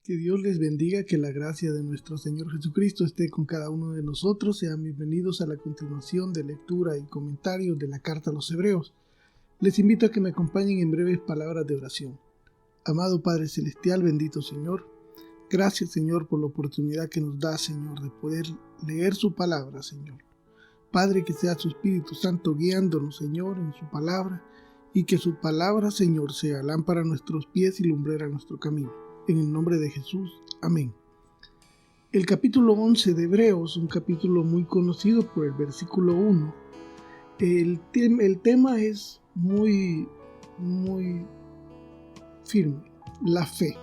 Que Dios les bendiga, que la gracia de nuestro Señor Jesucristo esté con cada uno de nosotros. Sean bienvenidos a la continuación de lectura y comentarios de la carta a los Hebreos. Les invito a que me acompañen en breves palabras de oración. Amado Padre Celestial, bendito Señor, gracias Señor por la oportunidad que nos da, Señor, de poder leer su palabra, Señor. Padre, que sea su Espíritu Santo guiándonos, Señor, en su palabra, y que su palabra, Señor, sea lámpara a nuestros pies y lumbrera a nuestro camino. En el nombre de Jesús. Amén. El capítulo 11 de Hebreos, un capítulo muy conocido por el versículo 1. El tema es muy firme, la fe.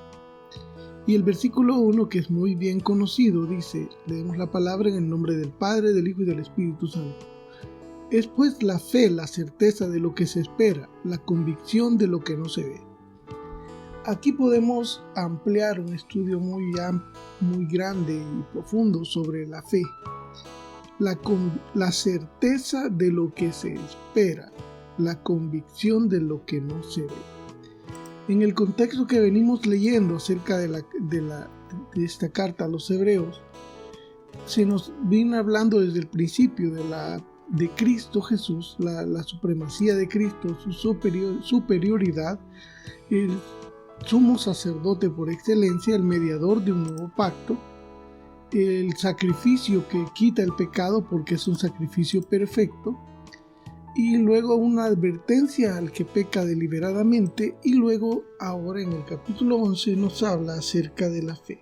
Y el versículo 1, que es muy bien conocido, dice, leemos la palabra en el nombre del Padre, del Hijo y del Espíritu Santo. Es pues la fe, la certeza de lo que se espera, la convicción de lo que no se ve. Aquí podemos ampliar un estudio muy grande y profundo sobre la fe, la certeza de lo que se espera, la convicción de lo que no se ve. En el contexto que venimos leyendo acerca de esta carta a los Hebreos, se nos viene hablando desde el principio de Cristo Jesús, la supremacía de Cristo, su superioridad, el sumo sacerdote por excelencia, el mediador de un nuevo pacto, el sacrificio que quita el pecado porque es un sacrificio perfecto, y luego una advertencia al que peca deliberadamente, y luego ahora en el capítulo 11 nos habla acerca de la fe.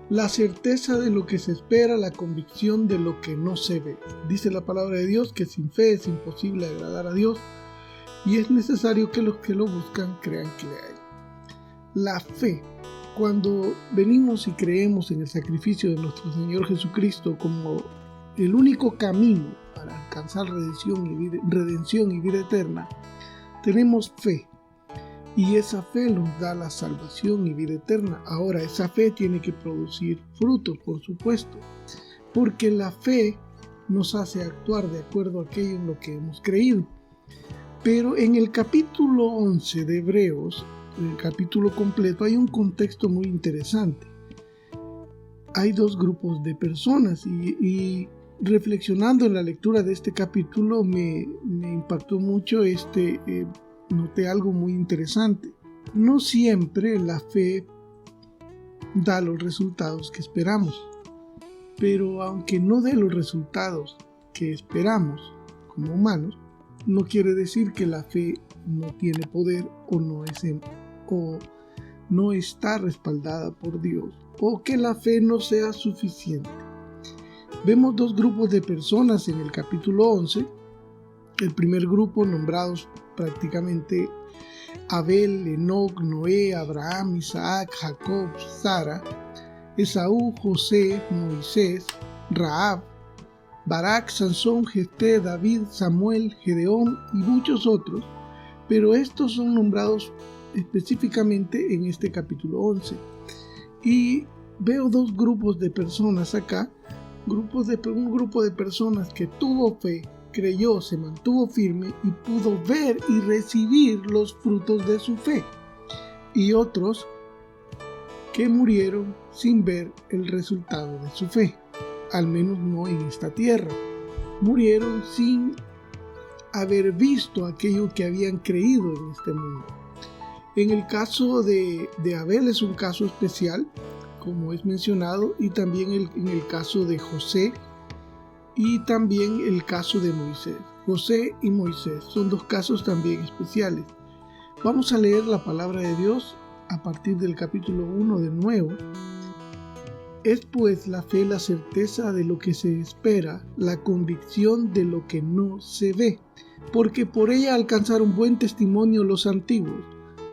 La certeza de lo que se espera, la convicción de lo que no se ve. Dice la palabra de Dios que sin fe es imposible agradar a Dios, y es necesario que los que lo buscan crean que le hay. La fe, cuando venimos y creemos en el sacrificio de nuestro Señor Jesucristo como el único camino para alcanzar redención y vida eterna, tenemos fe, y esa fe nos da la salvación y vida eterna. Ahora, esa fe tiene que producir frutos, por supuesto, porque la fe nos hace actuar de acuerdo a aquello en lo que hemos creído. Pero en el capítulo 11 de Hebreos, en el capítulo completo, hay un contexto muy interesante. Hay dos grupos de personas y reflexionando en la lectura de este capítulo me impactó mucho noté algo muy interesante. No siempre la fe da los resultados que esperamos, pero aunque no dé los resultados que esperamos como humanos, no quiere decir que la fe no tiene poder o no está respaldada por Dios, o que la fe no sea suficiente. Vemos dos grupos de personas en el capítulo 11. El primer grupo, nombrados prácticamente Abel, Enoc, Noé, Abraham, Isaac, Jacob, Sara, Esaú, José, Moisés, Rahab, Barak, Sansón, Jefté, David, Samuel, Gedeón y muchos otros, pero estos son nombrados específicamente en este capítulo 11. Y veo dos grupos de personas acá, un grupo de personas que tuvo fe, creyó, se mantuvo firme y pudo ver y recibir los frutos de su fe, y otros que murieron sin ver el resultado de su fe, al menos no en esta tierra. Murieron sin haber visto aquello que habían creído en este mundo. En el caso de Abel es un caso especial, como es mencionado, y también en el caso de José, y también el caso de Moisés. José y Moisés son dos casos también especiales. Vamos a leer la palabra de Dios a partir del capítulo 1 de nuevo. Es pues la fe la certeza de lo que se espera, la convicción de lo que no se ve, porque por ella alcanzaron buen testimonio los antiguos.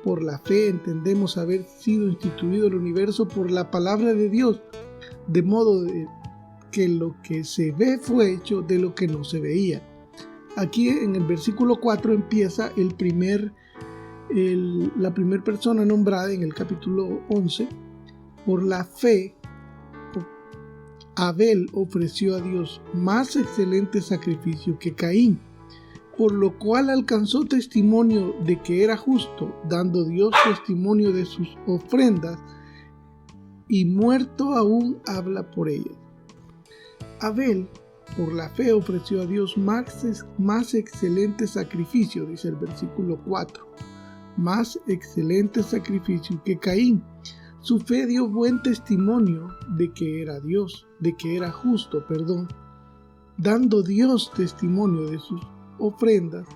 Por la fe entendemos haber sido instituido el universo por la palabra de Dios, de modo que lo que se ve fue hecho de lo que no se veía. Aquí en el versículo 4 empieza la primera persona nombrada en el capítulo 11. Por la fe, Abel ofreció a Dios más excelente sacrificio que Caín, por lo cual alcanzó testimonio de que era justo, dando Dios testimonio de sus ofrendas, y muerto aún habla por ellas. Abel, por la fe, ofreció a Dios más excelente sacrificio, dice el versículo 4, más excelente sacrificio que Caín. Su fe dio buen testimonio de que era justo, dando Dios testimonio de sus ofrendas,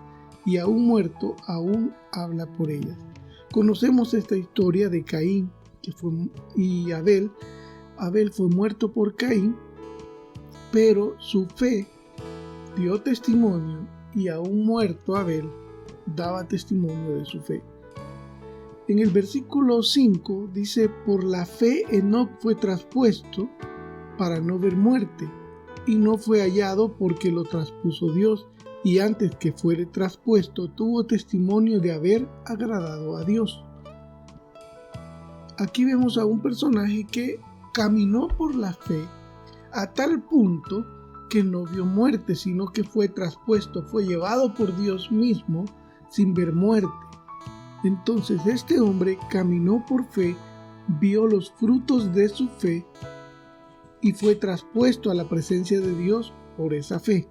y aún muerto, aún habla por ellas. Conocemos esta historia de Caín y Abel. Abel fue muerto por Caín, pero su fe dio testimonio, y aún muerto Abel daba testimonio de su fe. En el versículo 5 dice: por la fe Enoc fue traspuesto para no ver muerte, y no fue hallado porque lo traspuso Dios, y antes que fuere traspuesto tuvo testimonio de haber agradado a Dios. Aquí vemos a un personaje que caminó por la fe a tal punto que no vio muerte, sino que fue traspuesto, fue llevado por Dios mismo sin ver muerte. Entonces este hombre caminó por fe, vio los frutos de su fe y fue traspuesto a la presencia de Dios por esa fe.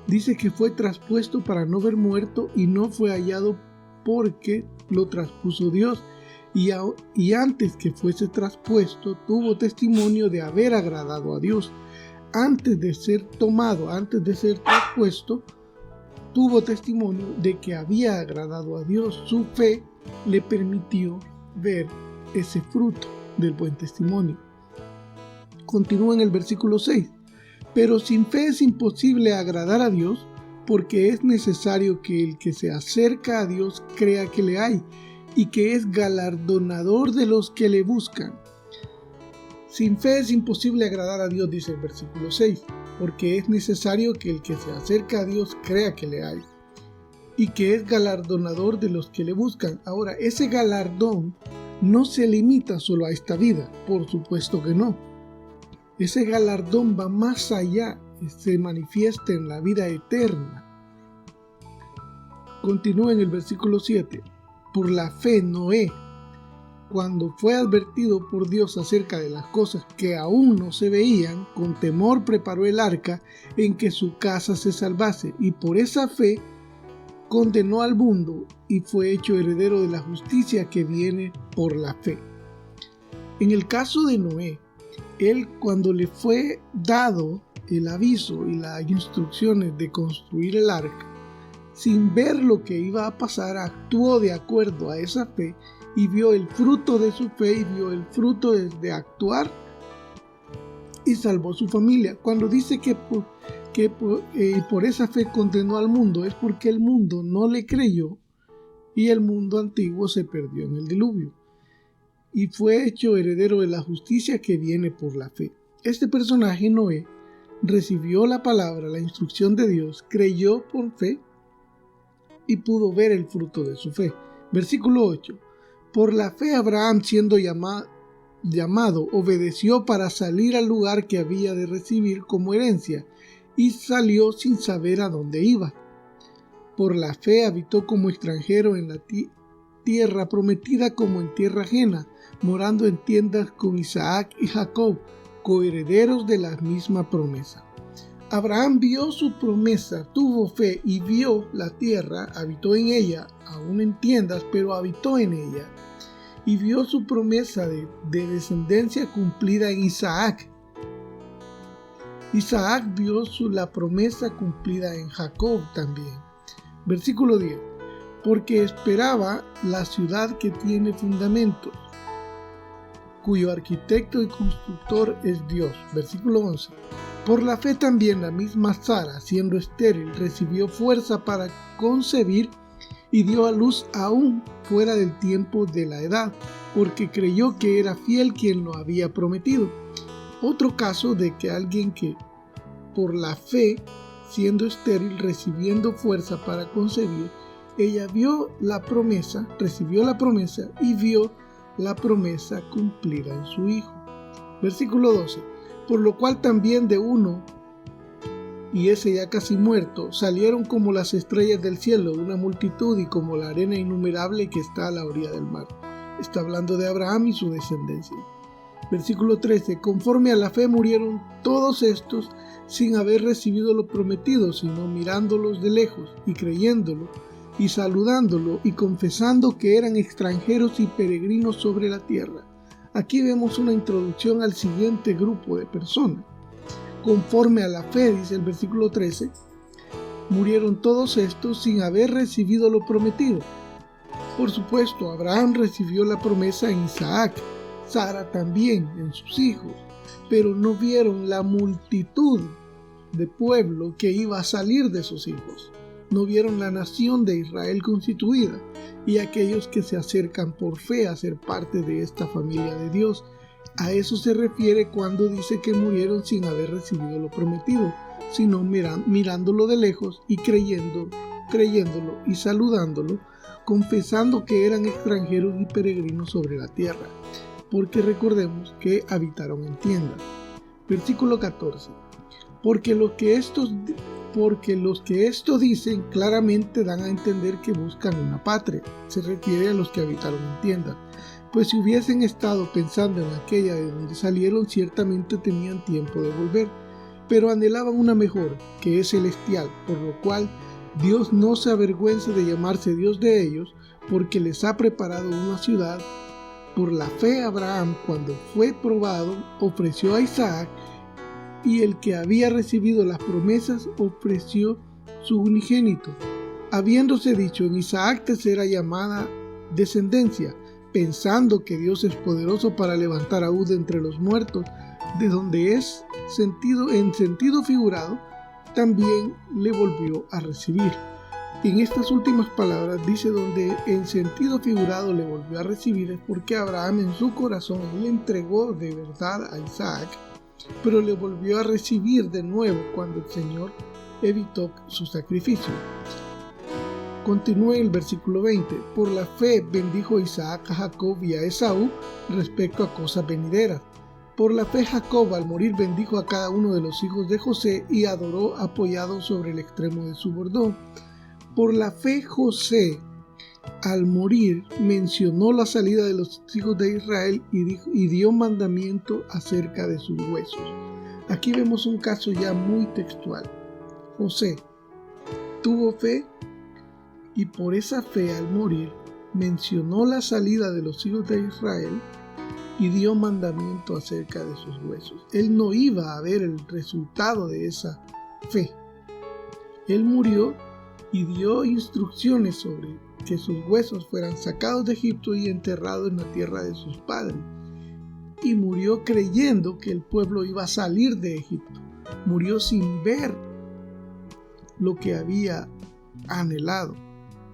Dice que fue traspuesto para no ver muerto y no fue hallado porque lo traspuso Dios. Y antes que fuese traspuesto, tuvo testimonio de haber agradado a Dios. Antes de ser tomado, antes de ser traspuesto, tuvo testimonio de que había agradado a Dios. Su fe le permitió ver ese fruto del buen testimonio. Continúa en el versículo 6. Pero sin fe es imposible agradar a Dios, porque es necesario que el que se acerca a Dios crea que le hay, y que es galardonador de los que le buscan. Sin fe es imposible agradar a Dios, dice el versículo 6, porque es necesario que el que se acerca a Dios crea que le hay, y que es galardonador de los que le buscan. Ahora, ese galardón no se limita solo a esta vida, por supuesto que no. Ese galardón va más allá, se manifiesta en la vida eterna. Continúa en el versículo 7. Por la fe Noé, cuando fue advertido por Dios acerca de las cosas que aún no se veían, con temor preparó el arca en que su casa se salvase, y por esa fe condenó al mundo y fue hecho heredero de la justicia que viene por la fe. En el caso de Noé, él, cuando le fue dado el aviso y las instrucciones de construir el arca, sin ver lo que iba a pasar, actuó de acuerdo a esa fe y vio el fruto de su fe y vio el fruto de actuar y salvó su familia. Cuando dice que por esa fe condenó al mundo, es porque el mundo no le creyó y el mundo antiguo se perdió en el diluvio. Y fue hecho heredero de la justicia que viene por la fe. Este personaje, Noé, recibió la palabra, la instrucción de Dios, creyó por fe y pudo ver el fruto de su fe. Versículo 8. Por la fe Abraham, siendo llamado, obedeció para salir al lugar que había de recibir como herencia, y salió sin saber a dónde iba. Por la fe habitó como extranjero en la tierra prometida como en tierra ajena, morando en tiendas con Isaac y Jacob, coherederos de la misma promesa. Abraham vio su promesa, tuvo fe y vio la tierra, habitó en ella, aún en tiendas, pero habitó en ella, y vio su promesa de descendencia cumplida en Isaac. Isaac vio la promesa cumplida en Jacob también. Versículo 10. Porque esperaba la ciudad que tiene fundamentos, cuyo arquitecto y constructor es Dios. Versículo 11. Por la fe también la misma Sara, siendo estéril, recibió fuerza para concebir y dio a luz aún fuera del tiempo de la edad, porque creyó que era fiel quien lo había prometido. Otro caso de que alguien que por la fe, siendo estéril, recibiendo fuerza para concebir, ella vio la promesa, recibió la promesa y vio la promesa cumplida en su hijo. Versículo 12. Por lo cual también de uno, y ese ya casi muerto, salieron como las estrellas del cielo de una multitud y como la arena innumerable que está a la orilla del mar. Está hablando de Abraham y su descendencia. Versículo 13. Conforme a la fe murieron todos estos sin haber recibido lo prometido, sino mirándolos de lejos y creyéndolo y saludándolo y confesando que eran extranjeros y peregrinos sobre la tierra. Aquí vemos una introducción al siguiente grupo de personas. Conforme a la fe, dice el versículo 13, murieron todos estos sin haber recibido lo prometido. Por supuesto, Abraham recibió la promesa en Isaac, Sara también en sus hijos, pero no vieron la multitud de pueblo que iba a salir de sus hijos. No vieron la nación de Israel constituida y aquellos que se acercan por fe a ser parte de esta familia de Dios. A eso se refiere cuando dice que murieron sin haber recibido lo prometido, sino mirándolo de lejos y creyéndolo y saludándolo, confesando que eran extranjeros y peregrinos sobre la tierra, porque recordemos que habitaron en tiendas. Versículo 14. Porque los que esto dicen claramente dan a entender que buscan una patria. Se refiere a los que habitaron en tiendas. Pues si hubiesen estado pensando en aquella de donde salieron, ciertamente tenían tiempo de volver. Pero anhelaban una mejor, que es celestial, por lo cual Dios no se avergüenza de llamarse Dios de ellos, porque les ha preparado una ciudad. Por la fe Abraham, cuando fue probado, ofreció a Isaac, y el que había recibido las promesas ofreció su unigénito, habiéndose dicho: en Isaac te será llamada descendencia, pensando que Dios es poderoso para levantar a de entre los muertos, de donde en sentido figurado, también le volvió a recibir. En estas últimas palabras dice donde en sentido figurado le volvió a recibir, es porque Abraham en su corazón le entregó de verdad a Isaac, pero le volvió a recibir de nuevo cuando el Señor evitó su sacrificio. Continúa el versículo 20. Por la fe bendijo Isaac a Jacob y a Esaú respecto a cosas venideras. Por la fe Jacob al morir bendijo a cada uno de los hijos de José y adoró apoyado sobre el extremo de su bordón. Por la fe José al morir mencionó la salida de los hijos de Israel y dio mandamiento acerca de sus huesos. Aquí vemos un caso ya muy textual. José tuvo fe y por esa fe al morir mencionó la salida de los hijos de Israel y dio mandamiento acerca de sus huesos. Él no iba a ver el resultado de esa fe. Él murió y dio instrucciones sobre que sus huesos fueran sacados de Egipto y enterrados en la tierra de sus padres. Y murió creyendo que el pueblo iba a salir de Egipto. Murió sin ver lo que había anhelado.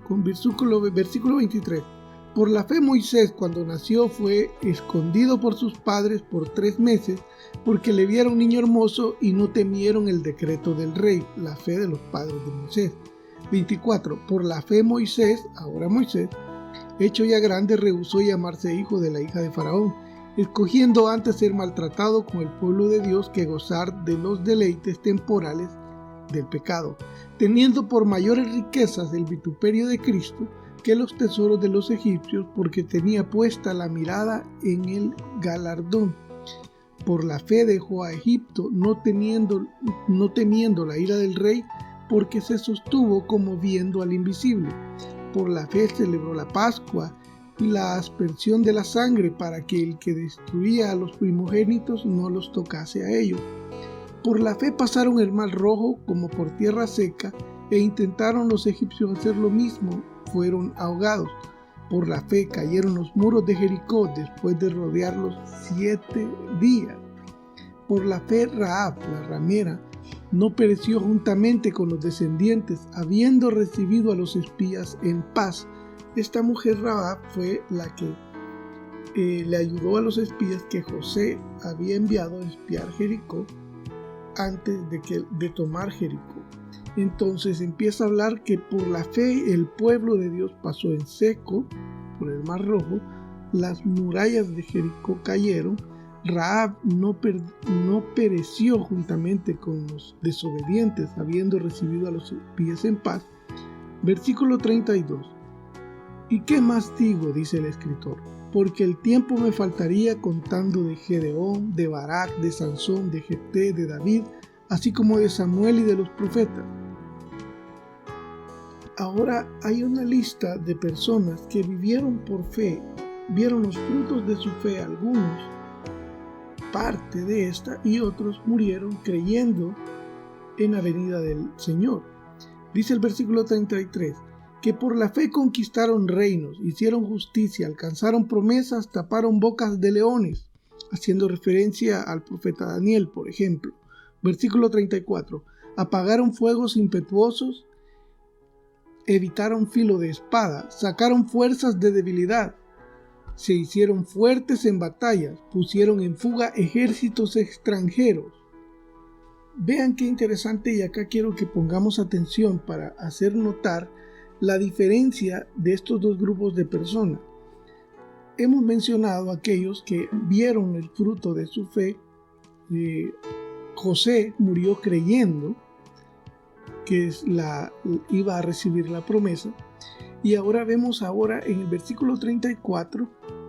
Con versículo 23. Por la fe Moisés, cuando nació, fue escondido por sus padres por 3 meses, porque le vieron niño hermoso y no temieron el decreto del rey, la fe de los padres de Moisés. 24. Por la fe Moisés, ahora Moisés, hecho ya grande, rehusó llamarse hijo de la hija de Faraón, escogiendo antes ser maltratado con el pueblo de Dios que gozar de los deleites temporales del pecado, teniendo por mayores riquezas el vituperio de Cristo que los tesoros de los egipcios, porque tenía puesta la mirada en el galardón. Por la fe dejó a Egipto, no temiendo la ira del rey, porque se sostuvo como viendo al invisible. Por la fe celebró la Pascua y la aspersión de la sangre, para que el que destruía a los primogénitos no los tocase a ellos. Por la fe pasaron el mar Rojo como por tierra seca, e intentaron los egipcios hacer lo mismo, fueron ahogados. Por la fe cayeron los muros de Jericó después de rodearlos 7 días. Por la fe Rahab, la ramera, no pereció juntamente con los descendientes, habiendo recibido a los espías en paz. Esta mujer Rahab fue la que le ayudó a los espías que José había enviado a espiar Jericó antes de tomar Jericó. Entonces empieza a hablar que por la fe el pueblo de Dios pasó en seco por el mar Rojo, las murallas de Jericó cayeron, Rahab no pereció juntamente con los desobedientes, habiendo recibido a los espías en paz. Versículo 32. ¿Y qué más digo?, dice el escritor, porque el tiempo me faltaría contando de Gedeón, de Barak, de Sansón, de Jefté, de David, así como de Samuel y de los profetas. Ahora hay una lista de personas que vivieron por fe, vieron los frutos de su fe, algunos parte de esta, y otros murieron creyendo en la venida del Señor. Dice el versículo 33, que por la fe conquistaron reinos, hicieron justicia, alcanzaron promesas, taparon bocas de leones, haciendo referencia al profeta Daniel, por ejemplo. Versículo 34, apagaron fuegos impetuosos, evitaron filo de espada, sacaron fuerzas de debilidad, se hicieron fuertes en batallas, pusieron en fuga ejércitos extranjeros. Vean qué interesante, y acá quiero que pongamos atención para hacer notar la diferencia de estos dos grupos de personas. Hemos mencionado a aquellos que vieron el fruto de su fe. José murió creyendo que iba a recibir la promesa. Y ahora vemos en el versículo 34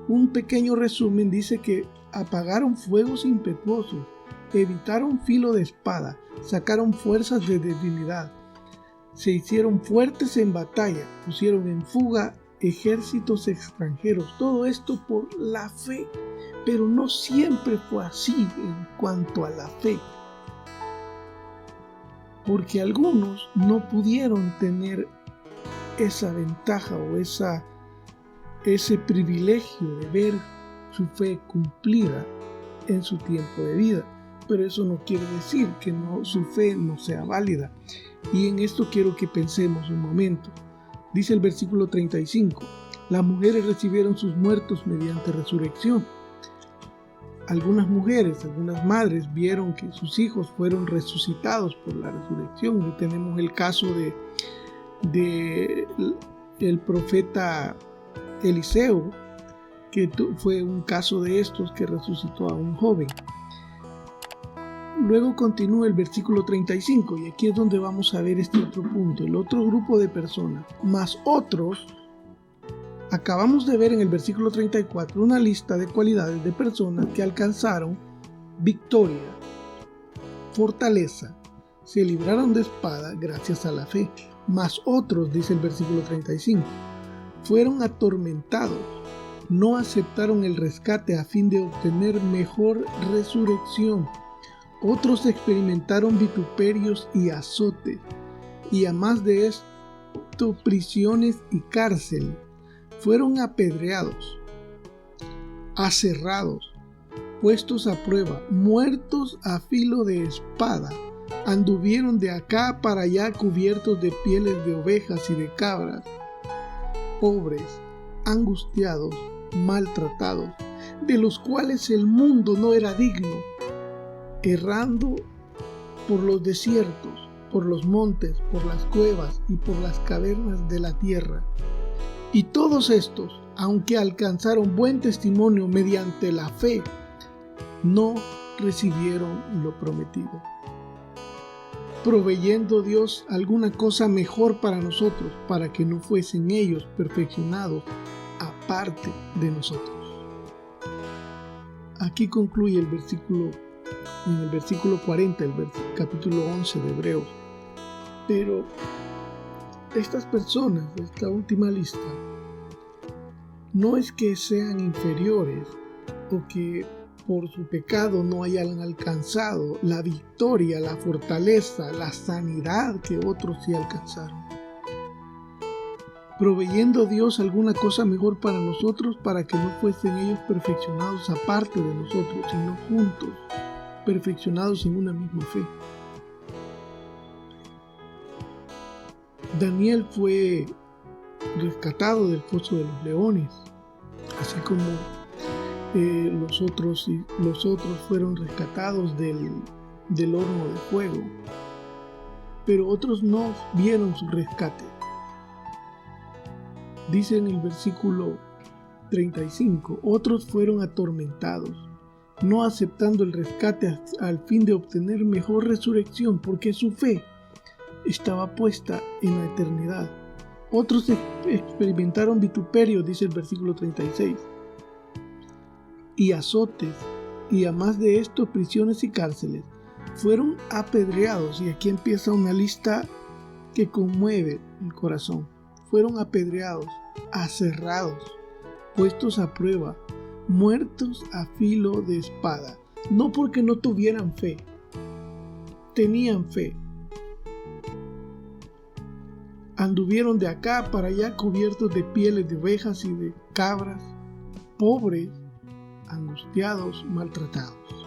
un pequeño resumen. Dice que apagaron fuegos impetuosos, evitaron filo de espada, sacaron fuerzas de debilidad, se hicieron fuertes en batalla, pusieron en fuga ejércitos extranjeros. Todo esto por la fe, pero no siempre fue así en cuanto a la fe, porque algunos no pudieron tener esa ventaja o ese privilegio de ver su fe cumplida en su tiempo de vida. Pero eso no quiere decir que su fe no sea válida. Y en esto quiero que pensemos un momento. Dice el versículo 35, las mujeres recibieron sus muertos mediante resurrección. Algunas mujeres, algunas madres vieron que sus hijos fueron resucitados por la resurrección. Y tenemos el caso del profeta Eliseo, que fue un caso de estos que resucitó a un joven. Luego continúa el versículo 35, y aquí es donde vamos a ver este otro punto, el otro grupo de personas. Más otros, acabamos de ver en el versículo 34 una lista de cualidades de personas que alcanzaron victoria, fortaleza, se libraron de espada gracias a la fe. Mas otros, dice el versículo 35, fueron atormentados, no aceptaron el rescate a fin de obtener mejor resurrección. Otros experimentaron vituperios y azotes, y a más de esto, prisiones y cárcel. Fueron apedreados, aserrados, puestos a prueba, muertos a filo de espada. Anduvieron de acá para allá cubiertos de pieles de ovejas y de cabras, pobres, angustiados, maltratados, de los cuales el mundo no era digno, errando por los desiertos, por los montes, por las cuevas y por las cavernas de la tierra. Y todos estos, aunque alcanzaron buen testimonio mediante la fe, no recibieron lo prometido, proveyendo Dios alguna cosa mejor para nosotros, para que no fuesen ellos perfeccionados aparte de nosotros. Aquí concluye el versículo, en el versículo 40, el capítulo 11 de Hebreos. Pero estas personas de esta última lista no es que sean inferiores o que por su pecado no hayan alcanzado la victoria, la fortaleza, la sanidad que otros sí alcanzaron. Proveyendo Dios alguna cosa mejor para nosotros, para que no fuesen ellos perfeccionados aparte de nosotros, sino juntos, perfeccionados en una misma fe. Daniel fue rescatado del foso de los leones, así como los otros fueron rescatados del horno de fuego, pero otros no vieron su rescate. Dice en el versículo 35, otros fueron atormentados, no aceptando el rescate al fin de obtener mejor resurrección, porque su fe estaba puesta en la eternidad. Otros experimentaron vituperio, dice el versículo 36, y azotes, y además de esto, prisiones y cárceles. Fueron apedreados, y aquí empieza una lista que conmueve el corazón. Fueron apedreados, aserrados, puestos a prueba, muertos a filo de espada. No porque no tuvieran fe, tenían fe. Anduvieron de acá para allá cubiertos de pieles de ovejas y de cabras, pobres, angustiados, maltratados.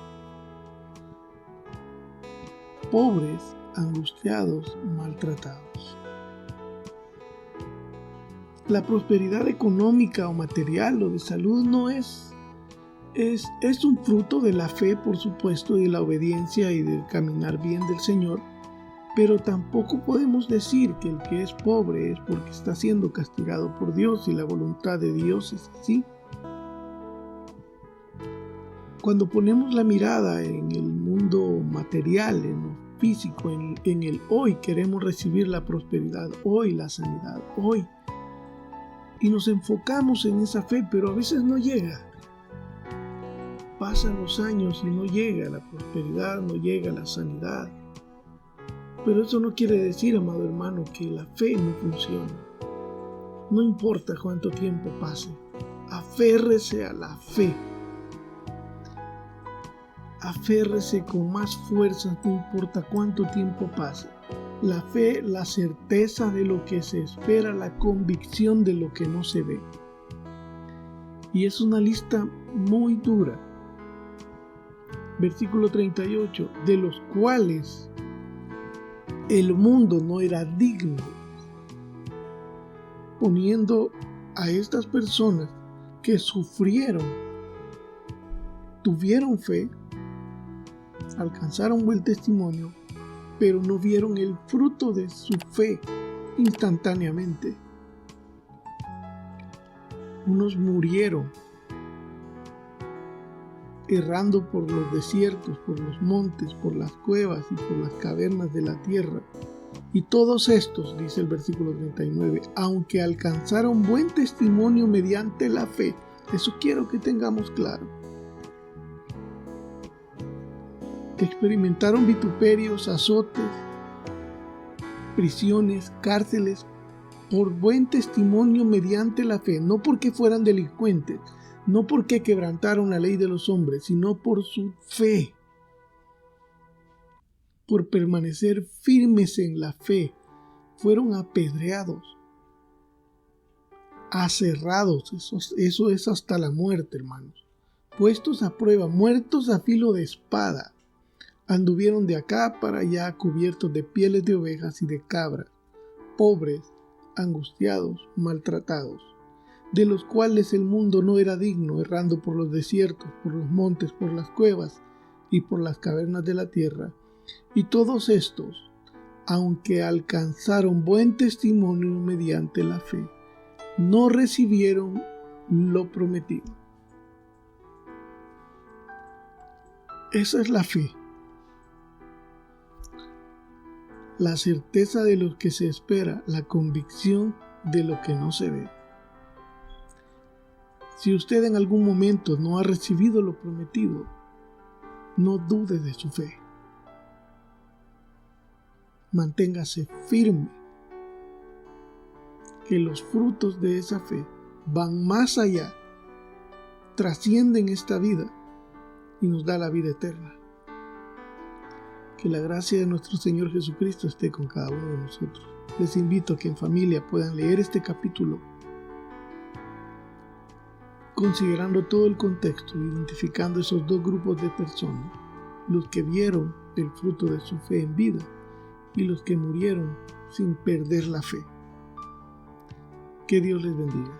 Pobres, angustiados, maltratados. La prosperidad económica o material o de salud no es un fruto de la fe, por supuesto, de la obediencia y del caminar bien del Señor, pero tampoco podemos decir que el que es pobre es porque está siendo castigado por Dios y la voluntad de Dios es así. Cuando ponemos la mirada en el mundo material, en lo físico, en el hoy, queremos recibir la prosperidad, hoy la sanidad, hoy. Y nos enfocamos en esa fe, pero a veces no llega. Pasan los años y no llega la prosperidad, no llega la sanidad. Pero eso no quiere decir, amado hermano, que la fe no funciona. No importa cuánto tiempo pase, aférrese a la fe. Aférrese con más fuerza, no importa cuánto tiempo pase. La fe, la certeza de lo que se espera, la convicción de lo que no se ve. Y es una lista muy dura. Versículo 38, de los cuales el mundo no era digno, poniendo a estas personas que sufrieron, tuvieron fe, alcanzaron buen testimonio, pero no vieron el fruto de su fe instantáneamente. Unos murieron errando por los desiertos, por los montes, por las cuevas y por las cavernas de la tierra. Y todos estos, dice el versículo 39, aunque alcanzaron buen testimonio mediante la fe. Eso quiero que tengamos claro. Experimentaron vituperios, azotes, prisiones, cárceles, por buen testimonio mediante la fe, no porque fueran delincuentes, no porque quebrantaron la ley de los hombres, sino por su fe, por permanecer firmes en la fe. Fueron apedreados, aserrados, eso es hasta la muerte, hermanos, puestos a prueba, muertos a filo de espada. Anduvieron de acá para allá cubiertos de pieles de ovejas y de cabras, pobres, angustiados, maltratados, de los cuales el mundo no era digno, errando por los desiertos, por los montes, por las cuevas y por las cavernas de la tierra. Y todos estos, aunque alcanzaron buen testimonio mediante la fe, no recibieron lo prometido. Esa es la fe. La certeza de lo que se espera, la convicción de lo que no se ve. Si usted en algún momento no ha recibido lo prometido, no dude de su fe. Manténgase firme, que los frutos de esa fe van más allá, trascienden esta vida y nos da la vida eterna. Que la gracia de nuestro Señor Jesucristo esté con cada uno de nosotros. Les invito a que en familia puedan leer este capítulo, considerando todo el contexto, identificando esos dos grupos de personas, los que vieron el fruto de su fe en vida y los que murieron sin perder la fe. Que Dios les bendiga.